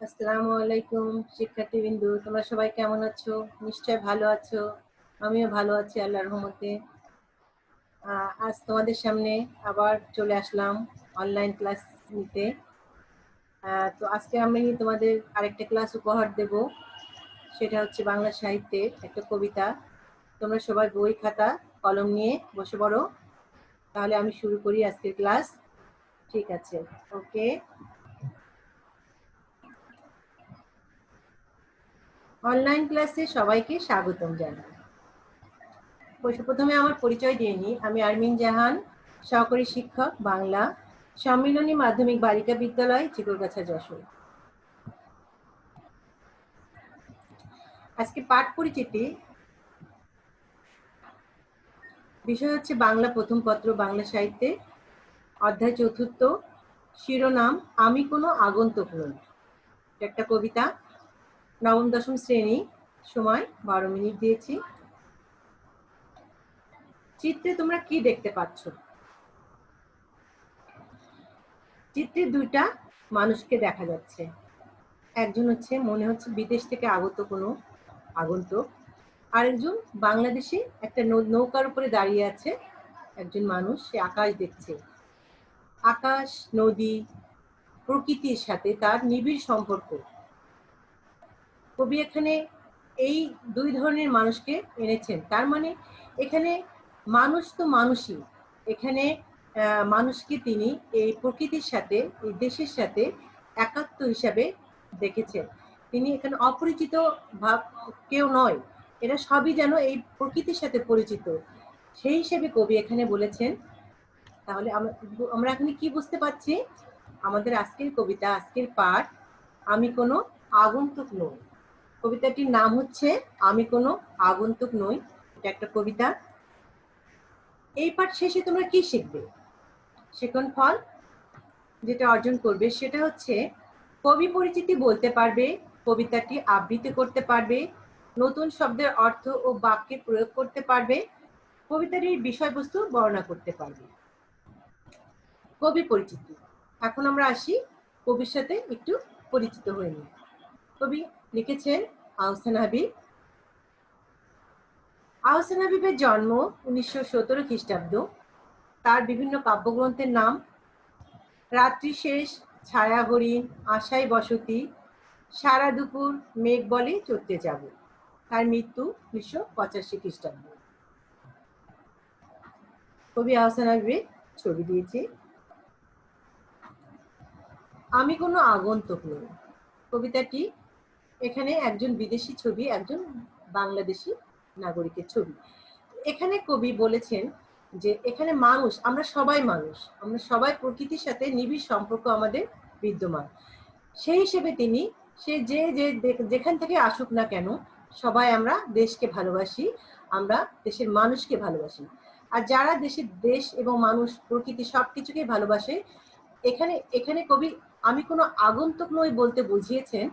আসসালামু আলাইকুম শিক্ষার্থীবৃন্দ, তোমরা সবাই কেমন আছো? নিশ্চয় ভালো আছো। আমিও ভালো আছি আল্লাহর রহমতে। আজ তোমাদের সামনে আবার চলে আসলাম অনলাইন ক্লাস নিতে। তো আজকে আমি তোমাদের আরেকটা ক্লাস উপহার দেব, সেটা হচ্ছে বাংলা সাহিত্যের একটা কবিতা। তোমরা সবাই বই খাতা কলম নিয়ে বসে পড়ো, তাহলে আমি শুরু করি আজকের ক্লাস। ঠিক আছে, ওকে। অনলাইন ক্লাসে সবাইকে স্বাগতম জানাই। প্রথমে আমার পরিচয় দিয়ে নিই। আমি আরমিন জাহান, সহকারী শিক্ষক বাংলা, সম্মিলনী মাধ্যমিক বালিকা বিদ্যালয়, চিকরগাছা, যশোর। আজকে পাঠ পরিচিতি বিষয় হচ্ছে বাংলা প্রথম পত্র, বাংলা সাহিত্যে, অধ্যায় চতুর্থ, শিরোনাম আমি কোনো আগন্তুক নই। একটা কবিতা, নবম দশম শ্রেণী, সময় 12 মিনিট দিয়েছি। চিত্রে তোমরা কি দেখতে পাচ্ছ? চিত্রে দুইটা মানুষকে দেখা যাচ্ছে। একজন হচ্ছে মনে হচ্ছে বিদেশ থেকে আগত কোনো আগন্তুক, আরেকজন বাংলাদেশে একটা নৌকার উপরে দাঁড়িয়ে আছে একজন মানুষ, সে আকাশ দেখছে। আকাশ, নদী, প্রকৃতির সাথে তার নিবিড় সম্পর্ক। কবি এখানে এই দুই ধরনের মানুষকে এনেছেন। তার মানে এখানে মানুষ তো মানুষই, এখানে মানুষকে তিনি এই প্রকৃতির সাথে, এই দেশের সাথে একাত্ম হিসাবে দেখেছেন। তিনি এখানে অপরিচিত ভাব কেউ নয়, এরা সবই যেন এই প্রকৃতির সাথে পরিচিত, সেই হিসেবে কবি এখানে বলেছেন। তাহলে আমরা এখানে কি বুঝতে পারছি? আমাদের আজকের কবিতা, আজকের পাঠ আমি কোনো আগন্তুক নই। কবিতাটির নাম হচ্ছে আমি কোনো আগন্তুক নই। এটা একটা কবিতা। এই পাঠ শেষে তোমরা কি শিখবে? শেখন ফল যেটা অর্জন করবে সেটা হচ্ছে কবি পরিচিতি বলতে পারবে, কবিতাটি আবৃত্তি করতে পারবে, নতুন শব্দের অর্থ ও বাক্যে প্রয়োগ করতে পারবে, কবিতাটির বিষয়বস্তু বর্ণনা করতে পারবে। কবি পরিচিতি। এখন আমরা আসি কবির সাথে একটু পরিচিত হয়ে নিই। কবি লিখেছেন আহসান হাবীব। আহসান হাবীবের জন্ম 1917 খ্রিস্টাব্দ। তার বিভিন্ন কাব্যগ্রন্থের নাম রাত্রি শেষ, ছায়া হরিণ, আশায় বসতি, সারা দুপুর, মেঘ বলে চড়তে যাব। তার মৃত্যু 1985 খ্রিস্টাব্দ। কবি আহসান হাবীবের ছবি দিয়েছি। আমি কোনো আগন্তুক নই। কবিতাটি এখানে একজন বিদেশি ছবি, একজন বাংলাদেশি নাগরিকের ছবি। এখানে কবি বলেছেন যে এখানে মানুষ, আমরা সবাই মানুষ, আমরা সবাই প্রকৃতির সাথে নিবিড় সম্পর্ক আমাদের বিদ্যমান। সেই হিসেবে তিনি সে যে যেখান থেকে আসুক না কেন, সবাই আমরা দেশকে ভালোবাসি, আমরা দেশের মানুষকে ভালোবাসি। আর যারা দেশ এবং মানুষ, প্রকৃতি সবকিছুকে ভালোবাসে, এখানে এখানে কবি আমি কোনো আগন্তুক নই বলতে বুঝিয়েছেন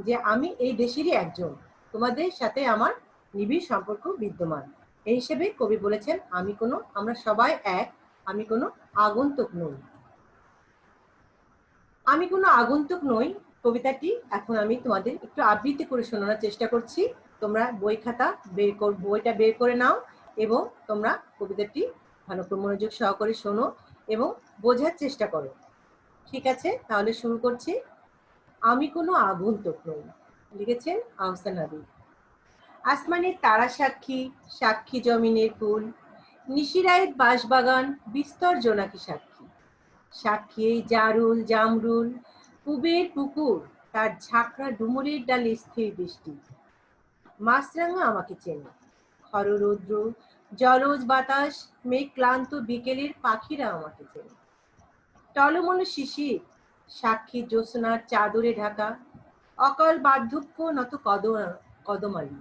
যে আমি এই দেশেরই একজন, তোমাদের সাথে আমার নিবিড় সম্পর্ক বিদ্যমান। এই হিসেবে কবি বলেছেন আমরা সবাই এক, আমি কোনো আগন্তুক নই। আমি কোনো আগন্তুক নই কবিতাটি এখন আমি তোমাদের একটু আবৃত্তি করে শোনানোর চেষ্টা করছি। তোমরা বইটা বের করে নাও এবং তোমরা কবিতাটি ভালো করে মনোযোগ সহকারে শোনো এবং বোঝার চেষ্টা করো। ঠিক আছে, তাহলে শুরু করছি। আমি কোনো আগন্তুক নই। লিখেছেন আহসান হাবীব। আসমানের তারা সাক্ষী, সাক্ষী জমিনের ফুল, নিশিরায়ের বাঁশবাগান, বিস্তর জোনাকি সাক্ষী। সাক্ষী এই জারুল জামরুল, পুবের পুকুর, তার ঝাঁকড়া ডুমুরের ডালে স্থির বৃষ্টি। মাছরাঙা আমাকে চেনে, খররৌদ্র, জলজ বাতাস, মেঘ ক্লান্ত বিকেলের পাখিরা আমাকে চেনে। টলমল শিশির, সাক্ষী জ্যোৎস্নার চাদরে ঢাকা, অকাল বার্ধক্য নত কদমালি।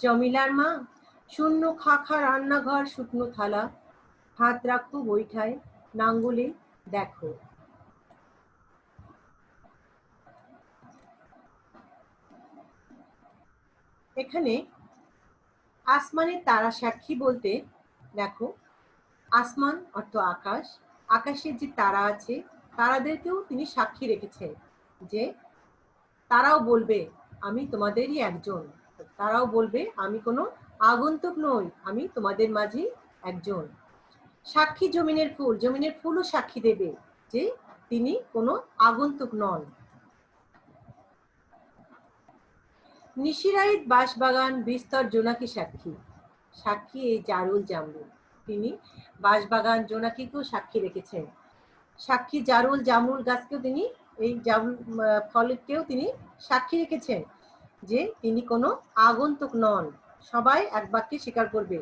জমিলার মা, শূন্য খাখা রান্নাঘর, শুকনো থালা, হাত রাখো বৈঠায়, নাঙ্গলে দেখো। এখানে আসমানের তারা সাক্ষী বলতে দেখো, আসমান অর্থ আকাশ, আকাশের যে তারা আছে তারাদেরকেও তিনি সাক্ষী রেখেছেন যে তারাও বলবে আমি তোমাদেরই একজন। তারাও বলবে আমি কোনো আগন্তুক নই, আমি তোমাদের মাঝে একজন। সাক্ষী জমিনের ফুল, জমিনের ফুলও সাক্ষী দেবে যে তিনি কোনো আগন্তুক নন। নিশিরাইত বাঁশবাগান বিস্তর জোনাকি সাক্ষী, সাক্ষী এই জারুল জামরুল। তিনি বাঁশবাগান জোনাকিকেও সাক্ষী রেখেছেন, সাক্ষী জারুল জামরুল গাছকেও তিনি, এই জামরুল ফলকেও তিনি সাক্ষী রেখেছেন যে তিনি কোনো আগন্তুক নন। সবাই এক বাক্যে স্বীকার করবে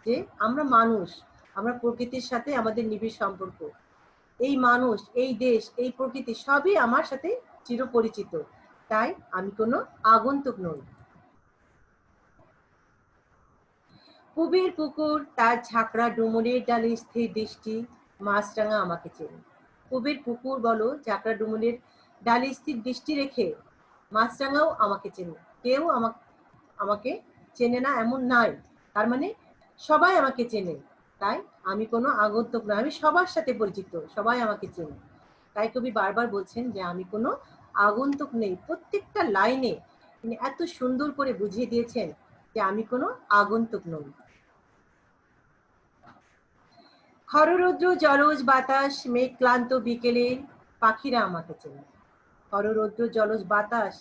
যে আমরা মানুষ, আমরা প্রকৃতির সাথে আমাদের নিবিড় সম্পর্ক। এই মানুষ, এই দেশ, এই প্রকৃতি সবই আমার সাথে চিরপরিচিত, তাই আমি কোনো আগন্তুক নই। পুবের পুকুর তার ঝাঁকড়া ডুমুরের ডালে স্থির দৃষ্টি, মাছরাঙা আমাকে চেনে। পুবের পুকুর বলো, ঝাঁকড়া ডুমুরের ডালে স্থির দৃষ্টি রেখে মাছরাঙাও আমাকে চেনে। কেউ আমাকে চেনে না এমন নাই, তার মানে সবাই আমাকে চেনে, তাই আমি কোনো আগন্তুক নয়, আমি সবার সাথে পরিচিত, সবাই আমাকে চেনে। তাই কবি বারবার বলছেন যে আমি কোনো আগন্তুক নেই। প্রত্যেকটা লাইনে তিনি এত সুন্দর করে বুঝিয়ে দিয়েছেন যে আমি কোনো আগন্তুক নই। খররৌদ্র জলজ বাতাস মেঘ ক্লান্ত বিকেলে পাখিরা আমাকে চেনে। খররৌদ্র জলজ বাতাস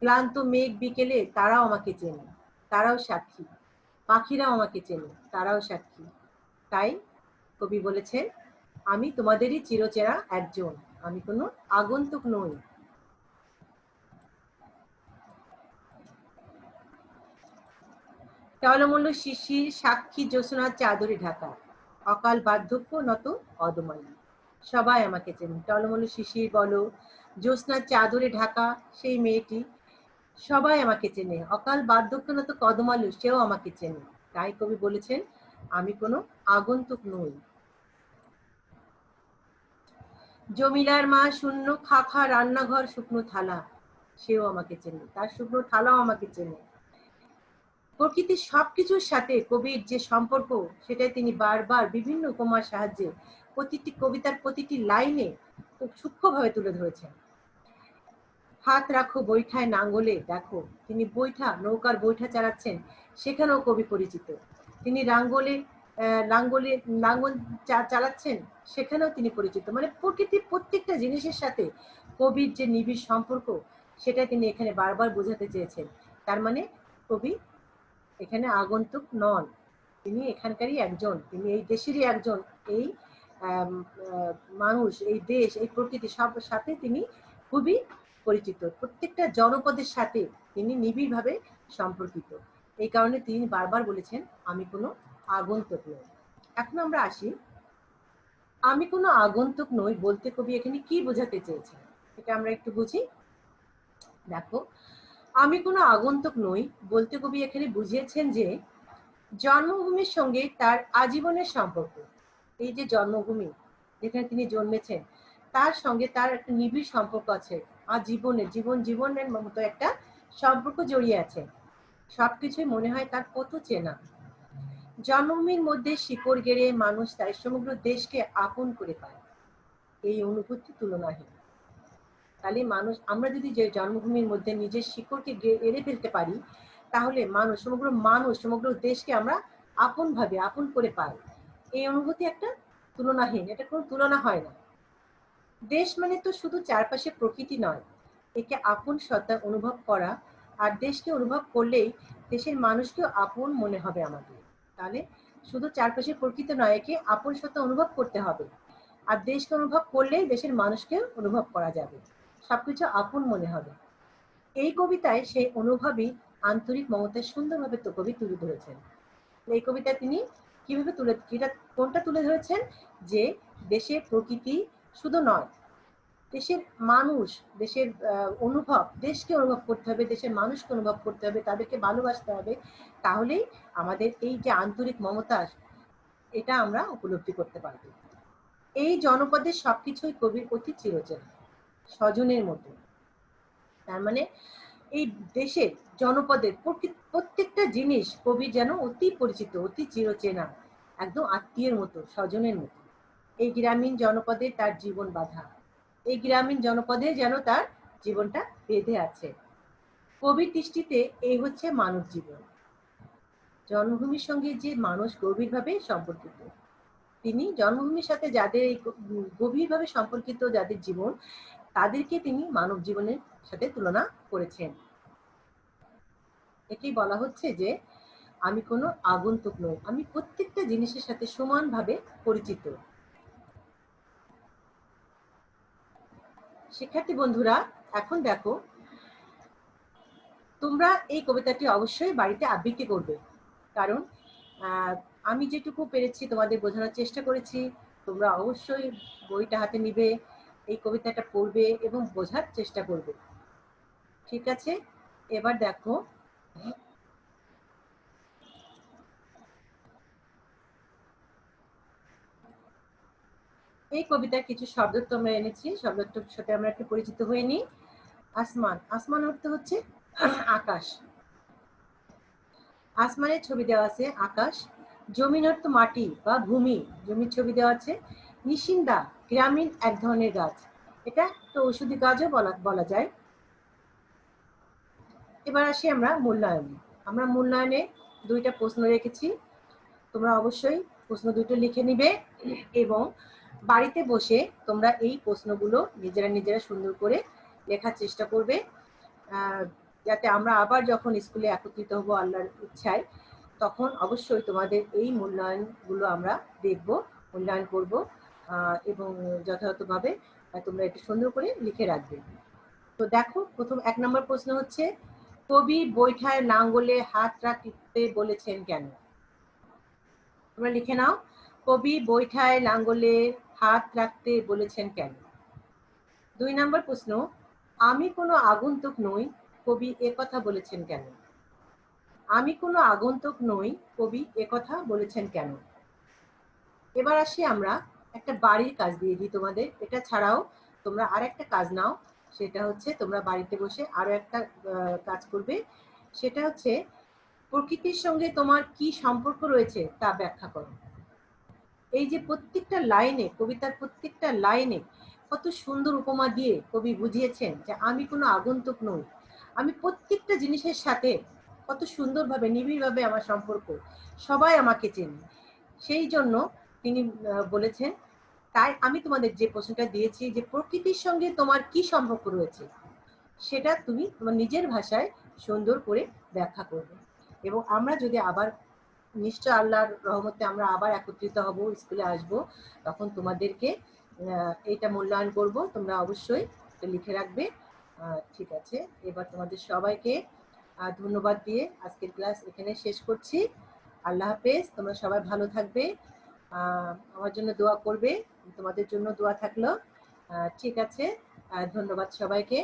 ক্লান্ত মেঘ বিকেলে তারাও আমাকে চেনে, তারাও সাক্ষী। পাখিরাও আমাকে চেনে, তারাও সাক্ষী। তাই কবি বলেছেন আমি তোমাদেরই চিরচেরা একজন, আমি কোনো আগন্তুক নই। টলমূল্য শিশির সাক্ষী জ্যোৎস্নার চাদরে ঢাকা, অকাল বার্ধক্য নত অদমালি। সবাই আমাকে চেনে। টলমূল্য শিশির বলো, জ্যোৎস্নার চাদরে ঢাকা সেই মেয়েটি, সবাই আমাকে চেনে। অকাল বার্ধক্য নত কদমালু, সেও আমাকে চেনে। তাই কবি বলেছেন আমি কোনো আগন্তুক নই। জমিলার মা শূন্য খা খা রান্নাঘর শুকনো থালা, সেও আমাকে চেনে, তার শুকনো থালাও আমাকে চেনে। প্রকৃতির সবকিছুর সাথে কবির যে সম্পর্ক, সেটাই তিনি বারবার বিভিন্ন উপমার সাহায্যে প্রতিটি কবিতার প্রতিটি লাইনে খুব সূক্ষ্মভাবে তুলে ধরেছেন। হাত রাখো বৈঠায় নাঙ্গলে, দেখো তিনি নৌকার বৈঠা চালাচ্ছেন, সেখানেও কবি পরিচিত। তিনি লাঙ্গলে লাঙ্গল চালাচ্ছেন, সেখানেও তিনি পরিচিত। মানে প্রকৃতির প্রত্যেকটা জিনিসের সাথে কবির যে নিবিড় সম্পর্ক, সেটা তিনি এখানে বারবার বোঝাতে চেয়েছেন। তার মানে কবি এখানে আগন্তুক নন, তিনি এখানকারই একজন, তিনি এই দেশেরই একজন। এই মানুষ, এই দেশ, এই প্রকৃতি সব সাথে তিনি খুবই পরিচিত। প্রত্যেকটা জনপদের সাথে তিনি নিবিড়ভাবে সম্পর্কিত। এই কারণে তিনি বারবার বলেছেন আমি কোনো আগন্তুক নই। এখন আমরা আসি, আমি কোনো আগন্তুক নই বলতে কবি এখানে কি বোঝাতে চেয়েছেন, এটা আমরা একটু বুঝি। দেখো, আমি কোনো আগন্তুক নই বলতে কবি এখানে বুঝিয়েছেন যে জন্মভূমির সঙ্গে তার আজীবনের সম্পর্ক। এই যে জন্মভূমি, যেখানে তিনি জন্মেছেন, তার সঙ্গে তার একটা নিবিড় সম্পর্ক আছে। আর জীবনের মতো একটা সম্পর্ক জড়িয়ে আছে। সবকিছুই মনে হয় তার কত চেনা। জন্মভূমির মধ্যে শিকড় গেড়ে মানুষ তাই সমগ্র দেশকে আপন করে পায়, এই অনুভূতি তুলনাহীন। তাহলে আমরা যদি যে জন্মভূমির মধ্যে নিজের শিকড়কে এড়ে ফেলতে পারি, তাহলে সমগ্র দেশকে আমরা আপন করে পাই। এই অনুভূতি একটা তুলনাহীন, এটা কোনো তুলনা হয় না। দেশ মানে তো শুধু চারপাশে প্রকৃতি নয়, একে আপন সত্তা অনুভব করা। আর দেশকে অনুভব করলেই দেশের মানুষকেও আপন মনে হবে আমাদের। তাহলে শুধু চারপাশে প্রকৃতি নয়, একে আপন সত্তা অনুভব করতে হবে। আর দেশকে অনুভব করলেই দেশের মানুষকেও অনুভব করা যাবে, সবকিছু আপন মনে হবে। এই কবিতায় সেই অনুভবই আন্তরিক মমতায় সুন্দরভাবে কবি তুলে ধরেছেন। এই কবিতায় তিনি কিভাবে কোনটা তুলে ধরেছেন, যে দেশের প্রকৃতি শুধু নয়, দেশের মানুষ, দেশের অনুভব, দেশকে অনুভব করতে হবে, দেশের মানুষকে অনুভব করতে হবে, তাদেরকে ভালোবাসতে হবে। তাহলেই আমাদের এই যে আন্তরিক মমতা, এটা আমরা উপলব্ধি করতে পারব। এই জনপদের সবকিছুই কবির অতি চিরচেনা, স্বজনের মতো। তার মানে এই দেশের জনপদের প্রত্যেকটা জিনিস কবির যেন অতি পরিচিত, অতি চিরচেনা, একদম আত্মীয়ের মতো, স্বজনের মতো। এই গ্রামীণ জনপদে তার জীবন বাঁধা, এই গ্রামীণ জনপদে যেন তার জীবনটা বেঁধে আছে। কবির দৃষ্টিতে এই হচ্ছে মানব জীবন। জন্মভূমির সঙ্গে যে মানুষ গভীরভাবে সম্পর্কিত, তিনি জন্মভূমির সাথে যাদের গভীরভাবে সম্পর্কিত যাদের জীবন, তাদেরকে তিনি মানব জীবনের সাথে তুলনা করেছেন। একেই বলা হচ্ছে যে আমি কোনো আগন্তুক নই, আমি প্রত্যেকটা জিনিসের সাথে সমানভাবে পরিচিত। শিক্ষার্থী বন্ধুরা, এখন দেখো, তোমরা এই কবিতাটি অবশ্যই বাড়িতে আবৃত্তি করবে, কারণ আমি যেটুকু পেরেছি তোমাদের বোঝানোর চেষ্টা করেছি। তোমরা অবশ্যই বইটা হাতে নিবে, এই কবিতাটা পড়বে এবং বোঝার চেষ্টা করবে। ঠিক আছে, এবার দেখো, এই কবিতার কিছু শব্দার্থ আমরা এনেছি, শব্দার্থের সাথে আমরা একটু পরিচিত হয়ে নিই। আসমান, আসমান অর্থ হচ্ছে আকাশ, আসমানের ছবি দেওয়া আছে আকাশ। জমিন অর্থ মাটি বা ভূমি, জমির ছবি দেওয়া আছে। নিশিন্দা গ্রামীণ এক ধরনের গাছ, এটা তো ঔষধি গাছও বলা যায়। এবার আসি আমরা মূল্যায়নে। আমরা মূল্যায়নে দুইটা প্রশ্ন রেখেছি, তোমরা অবশ্যই প্রশ্ন দুটো লিখে নিবে এবং বাড়িতে বসে তোমরা এই প্রশ্নগুলো নিজেরা সুন্দর করে লেখার চেষ্টা করবে, যাতে আমরা আবার যখন স্কুলে একত্রিত হবো আল্লাহর ইচ্ছায়, তখন অবশ্যই তোমাদের এই মূল্যায়নগুলো আমরা দেখব, মূল্যায়ন করব এবং যথাযথভাবে তোমরা একটু সুন্দর করে লিখে রাখবে। তো দেখো, প্রথম 1 নম্বর প্রশ্ন হচ্ছে, কবি বৈঠায় লাঙ্গলে হাত রাখতে বলেছেন কেন? তোমরা লিখে নাও, কবি বৈঠায় লাঙ্গলে হাত রাখতে বলেছেন কেন? 2 নম্বর প্রশ্ন, আমি কোনো আগন্তুক নই, কবি একথা বলেছেন কেন? আমি কোনো আগন্তুক নই, কবি একথা বলেছেন কেন? এবার আসি আমরা একটা বাড়ির কাজ দিয়ে দিই তোমাদের। এটা ছাড়াও তোমরা আরেকটা কাজ নাও, সেটা হচ্ছে তোমরা বাড়িতে বসে আরো একটা কাজ করবে। সেটা হচ্ছে প্রকৃতির সঙ্গে তোমার কি সম্পর্ক রয়েছে তা ব্যাখ্যা করো। এই যে প্রত্যেকটা লাইনে, কবিতার প্রত্যেকটা লাইনে কত সুন্দর উপমা দিয়ে কবি বুঝিয়েছেন যে আমি কোনো আগন্তুক নই, আমি প্রত্যেকটা জিনিসের সাথে কত সুন্দরভাবে নিবিড়ভাবে আমার সম্পর্ক, সবাই আমাকে চেনে। সেই জন্য তিনি বলেছেন, তাই আমি তোমাদের যে প্রশ্নটা দিয়েছি যে প্রকৃতির সঙ্গে তোমার কি সম্পর্ক রয়েছে, সেটা তুমি তোমার নিজের ভাষায় সুন্দর করে ব্যাখ্যা করবে। এবং আমরা যদি আবার নিশ্চয় আল্লাহর রহমতে আমরা আবার একত্রিত হব, স্কুলে আসব, তখন তোমাদেরকে এইটা মূল্যায়ন করব, তোমরা অবশ্যই লিখে রাখবে। ঠিক আছে, এবার তোমাদের সবাইকে ধন্যবাদ দিয়ে আজকের ক্লাস এখানে শেষ করছি। আল্লাহ হাফেজ, তোমরা সবাই ভালো থাকবে, আমার জন্য দোয়া করবে, তোমাদের জন্য দোয়া থাকলো। ঠিক আছে, ধন্যবাদ সবাইকে।